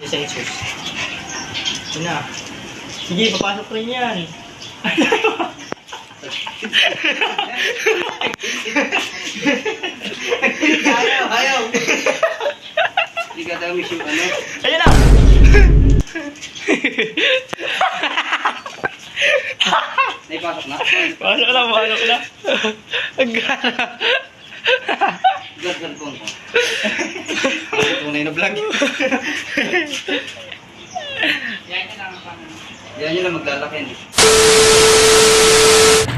Census. Ito na. Sige, papasok rin yan. Ayaw. Hindi ka tayo miss yung ano. Ayun na! Naipasok na? Pasok na, pasok na. Ang gana. Vlog ko. Tunay na vlog. Yan yun lang maglalaki.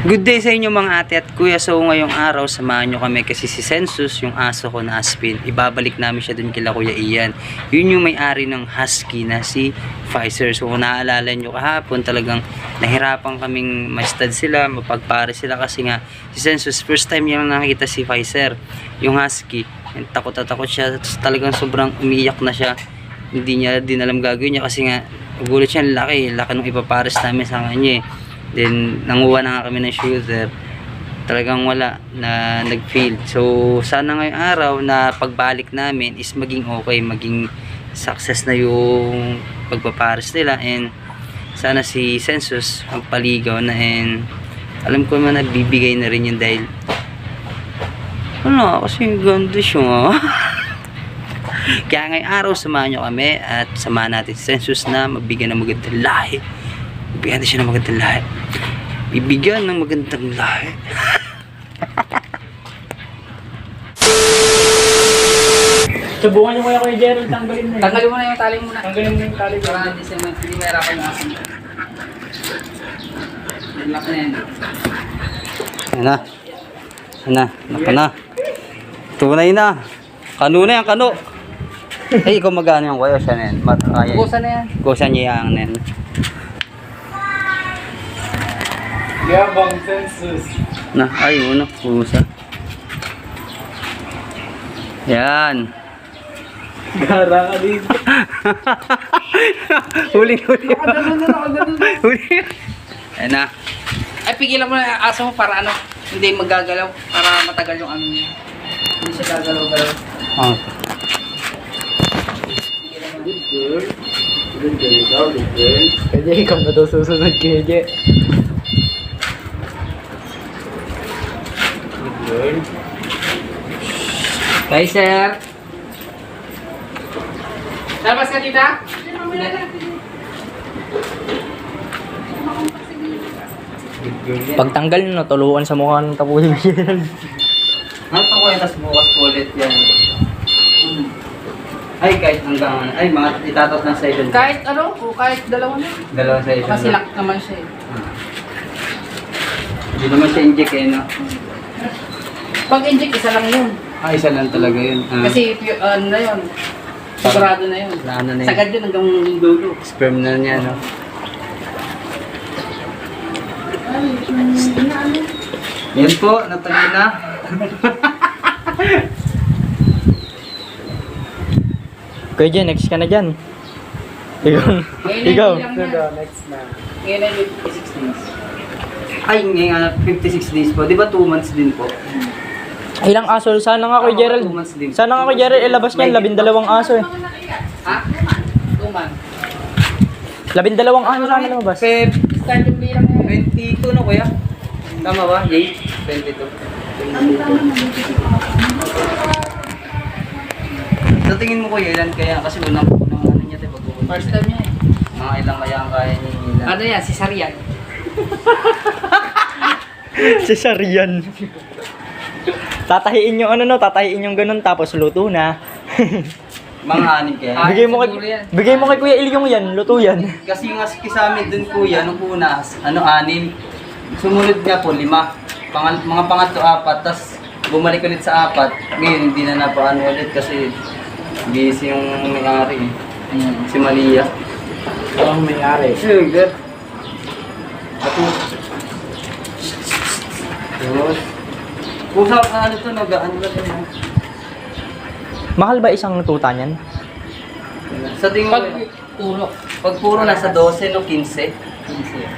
Good day sa inyo mga ate at kuya. So ngayong araw samahan nyo kami kasi si Census, yung aso ko na Aspin, ibabalik namin siya dun kila Kuya Ian. Yun yung may-ari ng husky na si Pfizer. So kung naaalala nyo kahapon, talagang nahirapan kaming ma-stud sila, mapagpare sila kasi nga si Census first time niya nakita si Pfizer, yung husky. Takot na takot siya, talagang sobrang umiyak na siya. Hindi niya din alam gagawin niya kasi nga gulat siya, laki nung ipapares namin sa kanya eh. Then nanguha na nga kami ng shooter, talagang wala na nag-fail. So sana ngayong araw na pagbalik namin is maging okay, maging success na yung pagpapares nila, and sana si Census magpaligaw na, and alam ko naman nagbibigay na rin yun dahil ano kasi ganda siya. Kaya ngayong araw samahan nyo kami at samahan natin si Census na mabigyan ng magandang lahi. Bibigyan natin siya ng magandang lahi. Bibigyan ng magandang lahi. Subukan nyo kaya Kuya Gerald, tanggalin mo. Tanggalin mo na yung tali muna. Tanggalin mo yung tali. Para hindi mahirapan yung asin. Lock na yan. Ano? Ano? Naka na. Tunay na. Kano na yan, kano. Eh, ikaw magano yung kuya, siya na yan. Kusa na yan. Kusa niya yung na yan. Yabang Census. Na, ayun, kusa. Yan. Gara ka dito. Huli. Huli. Ayan na. Ay, pigilan mo na yung aso mo para ano, hindi magagalaw, para matagal yung ano niya. Hindi siya gagalaw-galaw. Oh. Good girl. Good girl daw, good girl. Kaya ikaw na daw susunod kaya. Good girl. Bye, sir. Labas ka, tita? Good girl yan. Pagtanggal na, tuluan sa mukha ng tapusin mo yan. Nato ko yung tas bukas ulit yan. Ay, kahit hanggang ano. Ay, mga itatot ng session. Kahit ano, o kahit dalawa na. Dalawang session. Kasi lock naman siya eh. Hindi naman siya inject eh, no? Pag inject, isa lang yun. Ah, isa lang talaga yun. Kasi ano na yun. Sigurado na yun. Na ano na yun. Sagad yun hanggang dulo. Sperm na niya, no? Yan po, natuloy na. Kuya Jen, next ka na dyan. Ikaw. Next na. Ngayon na yung 56 days. Ay, ngayon 56 days po. Di ba 2 months din po? Ilang aso? Sana nga Kuya Gerald. 2 months din. Sana nga Kuya Gerald ilabas niyan, 12 aso eh. Ha? Tuman. 12 aso sana lumabas. Feb Start yung bilang ngayon. 22 no kuya? Tama ba? Yay? 22. Sa tingin mo kuya, ilan kaya? Kasi unang ano niya tayo pag-uwi. First time niya eh. Mga ilang kaya ang kaya niya ilan? Ano yan? Si Sarian. Cesarean. Tatahiin yung ano no, tatahiin yung ganun tapos luto na. Mga anim kaya? Bigay mo kay Kuya Il yung yan, luto yan. Kasi yung aski sa amin dun kuya, nung una, ano, 6. Sumunod nga po, 5. Mga pangatlo, 4. Tapos bumalik ulit sa 4. Ngayon, hindi na napaano ulit kasi busy yung may-ari eh. Si Malia. Ang may-ari. Sugar. Ako. Tapos, kung sa ano to, nagaan ba ito? Mahal ba isang tuta niyan? Sa tingin Pag ko, puro. pag puro nasa 12 no 15.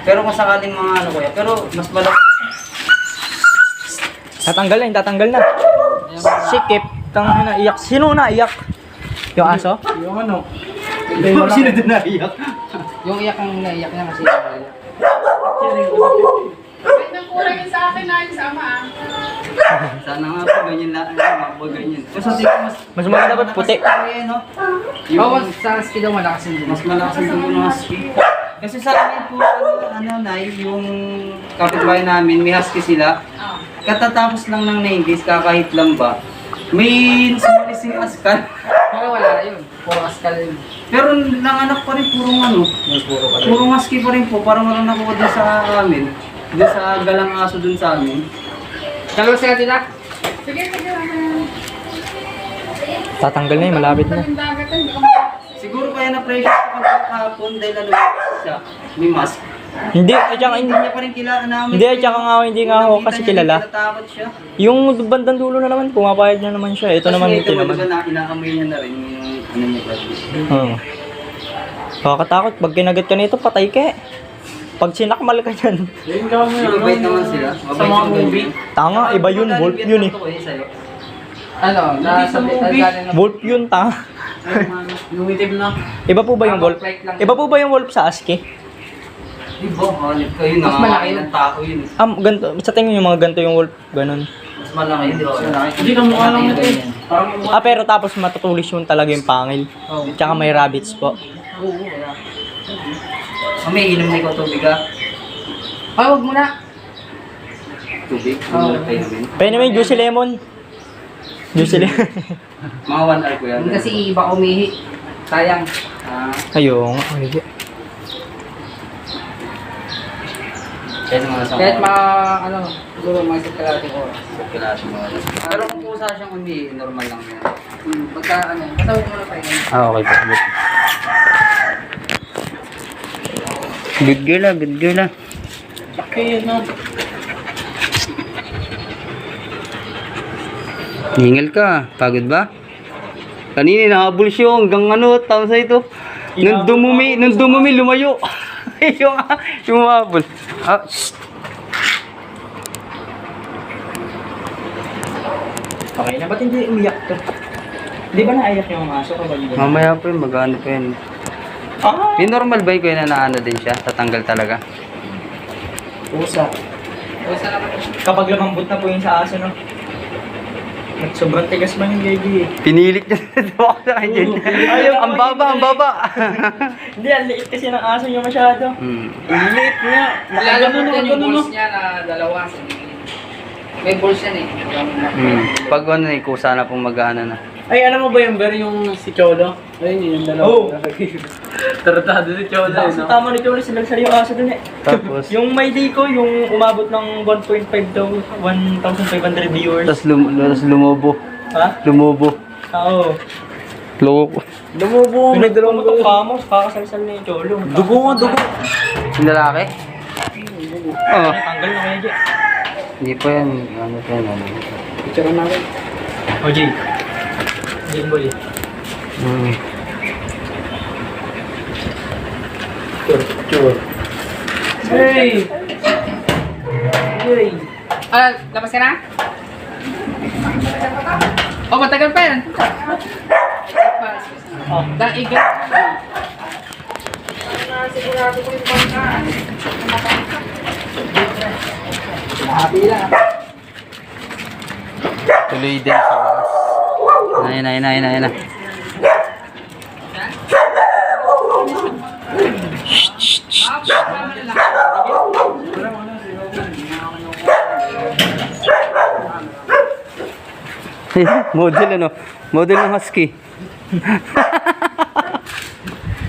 Pero kung sakaling mga ano kuya, pero mas malaki. Tatanggal na, tatanggal na. Sikip. Tangina na iyak. Sino na iyak? Yung aso? Yung ano? Sino doon naiyak? Yung iyak ang naiyak niya kasi naiyak. Gandang kulay yun sa akin na yung sama ah. Sana nga po, ganyan lang. Ako ganyan. Kasi Mas maganda ba't puti? no? Oo, sa husky daw malakas yung dugo. Mas malakas ang dugo ng husky. Kasi sa amin po, Nay, yung kapitbahay namin, may husky sila. Oh. Katatapos lang ng 90s, kakahit lang ba, may sumalis yung askal. Pero wala yun. Puro askal yun. Pero nanganak pa rin purong ano, purong husky pa rin po, parang walang nakuha dun sa amin. Dun sa galang aso dun sa amin. Dalawa sila tila? Sige. Tatanggal na yun, malapit na. Yung dagat hindi ko makakasya. Siguro kaya na-pressure kapag kahapon dahil ano siya, may mask. Hindi, at saka Hindi niya pa rin kilala namin. Hindi, at saka nga hindi nga ako kasi kilala. Natatakot siya. Yung bandang dulo na naman, pumapayag na naman siya. Ito naman, ito naman. Diba na, inaamoy niya na rin yung ano niya pa. Nakakatakot, pag kinagat ka nito, patay ka eh. Pag sinakmal ka dyan. Mabait naman sila. Sa mga movie? Tanga, iba yun, wolf yun eh. Ano? Nasa galing ng Wolf yun, tanga. lumitive na. Iba po ba yung wolf? Iba po ba yung wolf sa husky? Diba, hanip kayo, Mas malaki nangangain yun. ng tao yun. Ganto, sa tingin yung mga ganto yung wolf, ganun. Mas malaki yun, di ba? Hindi ka mukha lang nito eh. Pero tapos matutulis yun talaga yung pangil. Tsaka may rabbits po. Oo, wala. May inom na ikaw tubig ka? Huwag mo na. Tubig? Oo. Pwede naman yung juicy lemon. Juicy lemon. Mga 1 hour ko yan. Hindi kasi iba umihi. Sayang. Ah, Ayun. kaya naman sa Kahit ano, siguro mga isip kalating oras. Pero kung kusa siyang umihi, normal lang yan. Pagka ano, basta huwag mo na pahinga. Okay po. Good girl ah, good girl ah. Okay, ano? Hingal ka, pagod ba? Kanina nakahabol siya hanggang ano, tawag sa ito. Nung dumumi, lumayo. yung mahabol. Ah, shh. Okay na, ba't hindi umiyak to? Di ba naiyak yung aso kapag yun? Mamaya pa yun, mag-ano pa yun. Ah! Yung normal ba yun na naano din siya? Tatanggal talaga? Pusa. Usa naman. Kapag lumambot na po yung sa aso, no? At sobrang tigas man yung baby. Pinilit niya sa tuwak sa kanya. Ayaw Ang baba, ang baba. Hindi, ang liit kasi ng aso niya masyado. Ang liit niya. Lalo mo din yung balls niya na dalawa. May balls yan eh. Pag ano eh, kusa na pong mag-ano na. Ay, alam mo ba yung yung si Cholo? Ayun yun, yung dalawa. Oo. Taratado si Cholo. Sa tama ni Cholo, sila yung aso dun eh. Tapos, Yung may day ko, yung umabot ng 1.5 daw, 1,500 viewers. tapos lumobo. Ha? Lumobo. Oo. Loko. Lumubo may dalawang Pumutok pa mo, kakasalsal na yung Cholo. Dugo nga, dugo. Yung lalaki? Oo. Tanggal na kaya dyan. Hindi pa yan. Ano pa yan? Ano? Picture natin. O, Jay. Jay boy. Hey! Hey! Ah, labas ka na? Oh, matagal pa yan. Oh. Daiga. Sigurado ko yung pangkaan. Happy lang. Tuloy din sa wakas. Ayun na. Model ano? Model ng husky.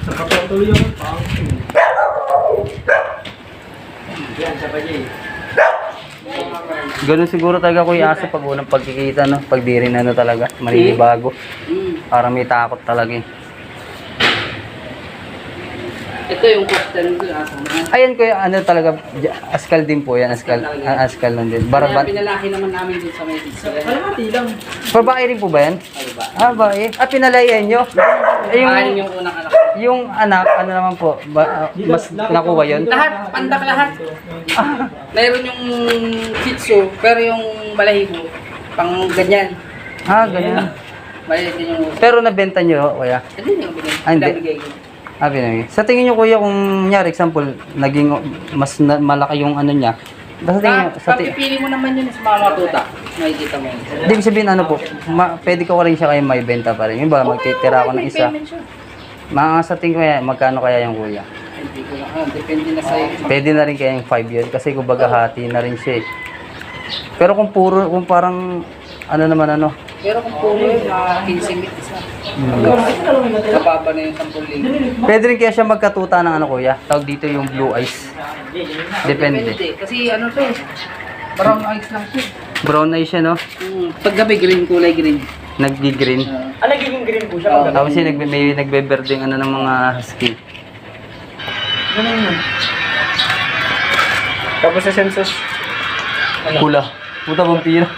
Nakapatuloy yung pang. Yan, siya pa Jay. Ganun siguro talaga kuya aso pag unang pagkikita no, pag di rin ano talaga, maninibago. Parang may takot talaga eh. Ito yung question ko. Ayan kuya, ano talaga, askal din po yan, askal lang din. Kaya Barabat. pinalaki naman namin dun sa may pizza. Kalamati lang. Babae rin po ba yan? Ah, babae. Ah, pinalayan nyo? Anim yung unang anak. Yung anak, ano naman po, mas nakuha yun? Lahat, pandak lahat. Mayroon yung Shih Tzu, pero yung balahibo, pang ganyan. Ah, ganyan. Maliit din yung... Pero nabenta nyo, kuya? Hindi yung bigay. Ah, hindi. Pinabigay ko. Pinamigay. Sa tingin nyo, kuya, kung nyari, example, naging mas malaki yung ano niya, basta tingin nyo, Pagpipili mo naman yun sa mga matuta. Makikita mo yun. Ibig sabihin, ano po, pwede ko rin siya kayo may benta pa rin. Yung ba, magtitira ako ng isa. Mga sa tingin ko, magkano kaya yung kuya? Hindi ko lang. Depende na sa'yo. Pwede na rin kaya yung 5 yun, kasi kumbaga hati na rin siya eh. Pero kung parang, ano naman ano, Pero kung puro yun, 15 minutes isa. Kapaba na yung 10,000. pwede rin kaya siya magkatuta ng ano kuya, tawag dito yung blue eyes. Depende. Kasi ano to, parang ice lang to. Brown eyes siya, no? Paggabi green, kulay green. Nag-green. nagiging green po siya. Tapos yung may nagbe-berding ano ng mga husky. Tapos sa census. Pula. Puta vampira.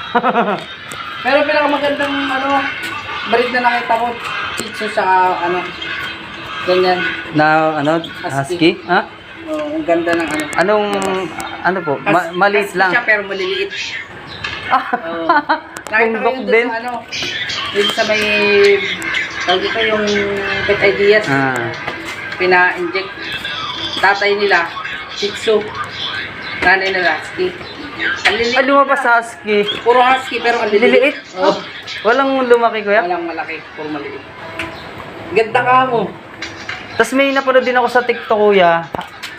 Pero pinakamagandang ano, barit na nakita ko, Shih sa ano, ganyan. Na ano, husky? Ha? Ang ganda ng ano. Ano po? Maliit Husky lang. siya pero maliliit. Oo. Nakita ko Tumbok yun din. doon sa ano, yun sa may, tawag ito yung Pet Ideas, pina-inject. Tatay nila, Shih Tzu. Nanay nila, Husky. Ang liliit. Lumabas sa husky. Puro Husky pero ang liliit. Liliit? Oo. Walang lumaki kuya? Walang malaki, puro maliit. Ganda ka mo. Tapos may napanood din ako sa TikTok kuya.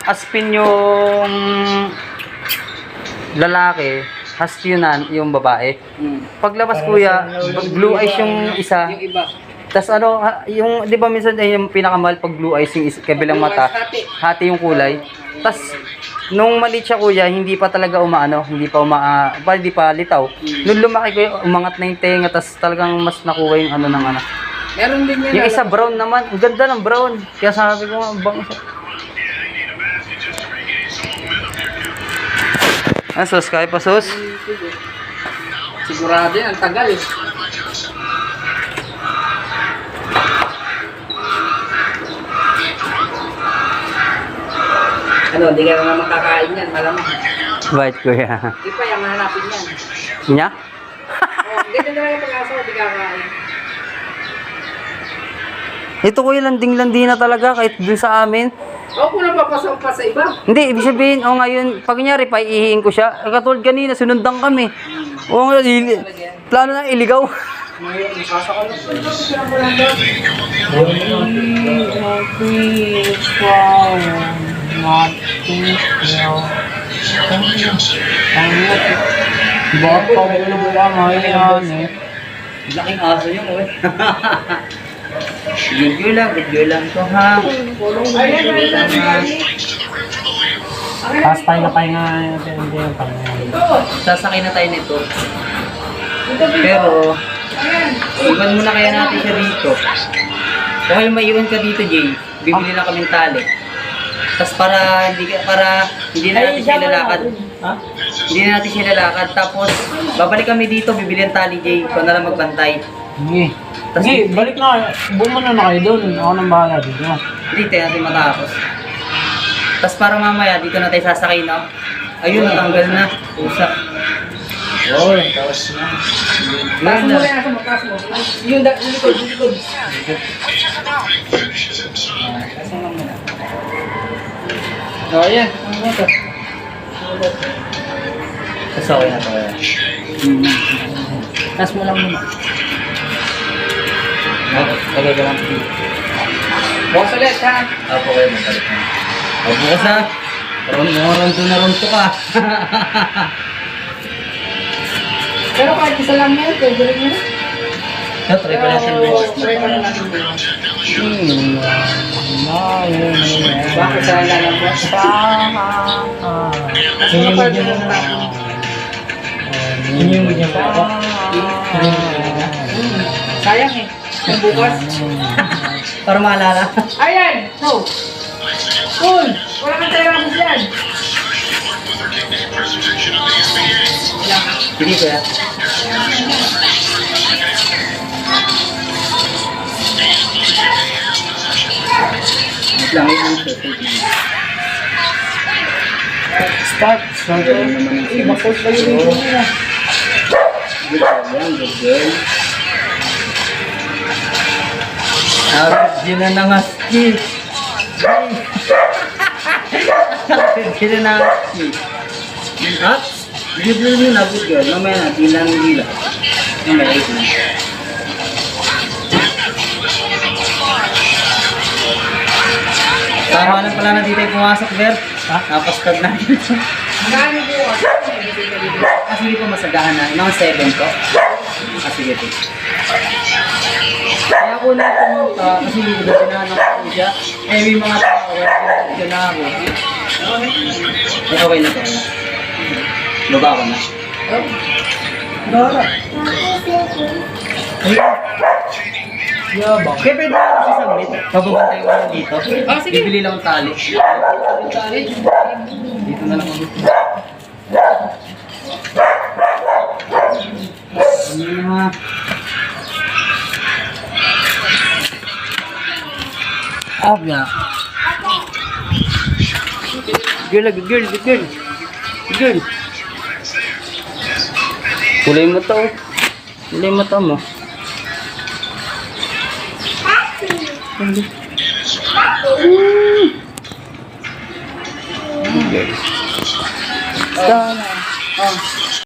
Aspin yung lalaki, husky yun yung babae. Paglabas kuya, blue eyes yung isa. Yung iba. Tapos ano, yung, di ba minsan yung pinakamahal pag blue eyes yung kabilang mata, hati yung kulay. Tapos, nung maliit siya kuya, hindi pa talaga hindi pa litaw. Nung lumaki kuya, umangat na yung tenga, tapos talagang mas nakuha yung ano ng ano. Meron din yan. Yung isa brown naman, ang ganda ng brown. Kaya sabi ko, ang bango siya. Ah, sus, kaya pa sus. Sigurado yan, ang tagal eh. Ano, di ka naman makakain yan, malamang. Bakit kuya? Di pa yung hanapin yan. Nya? Ganyan naman yung pag-asa, di kakain. Ito kuya, landing-landi na talaga kahit dun sa amin. O kung napapasok pa sa iba. Hindi, ibig sabihin, ngayon, pag kunyari, paiihiin ko siya, katulad kanina, sunundan kami. Plano na iligaw. Laking aso yun, uwe. Video lang to ha. Tapos pahinga natin yung Sasakay na tayo nito. Pero, iwan muna kaya natin siya dito. Kung kayo maiwan ka dito, Jay, bibili lang kaming tali. Tapos para hindi na natin siya lalakad. Hindi na natin siya lalakad. Tapos, babalik kami dito, bibili ang tali, Jay. Ikaw na lang magbantay. Sige, balik na kayo. Bumuna na kayo doon. Ako nang bahala dito. Hindi tayo natin matapos. Tapos para mamaya, dito na tayo sasakay, no? Ayun, natanggal na. Usap. Oo, tapos na. Taas mo yan, taas mo. Yung likod, yung likod. Oh, yan. Ano ba ito? Tapos okay na tayo. Taas mo lang muna. Lagay ka lang dito. Bukas ulit, ha? Apo kayo, magkalik na. Bukas na. Ronto ka. Pero kahit isa lang yan, pwede rin yun. Try ko natin bukas na. Try ko na natin bukas. Bakit sa lang po? Kasi yung pwede mo na natin. Yung ganyan pa ako. Sayang eh. Yung bukas. Para maalala. Ayan! So! Cool! Wala kang tayaramos yan! Sige ko yan. Lang yung Start. Bakos ba yung video nila? Good girl. Virgin na ng husky. Virgin na ng husky. Ha? Bili-bili mo na, good girl. Mamaya na, dila. Mamaya, 8 na. Tama lang pala na dito yung pumasok, Bert. Ha? Napaskag na dito. Magkano bukas? Sige po, masagahan na. Mga 7 ko. Sige po. Kaya ako na pumunta kasi hindi ko pinanong ko siya. Eh, may mga tao, kaya na ako. Okay na to. Baba ko na. Dara. Yabang. Kaya pwede ako sa sabit. Pababantay ko lang dito. Oh, sige. Bibili lang ang tali. Dito na lang ako. Ano na? Up na. Girl. Kulay mo to. Kulay mo to mo. Sana.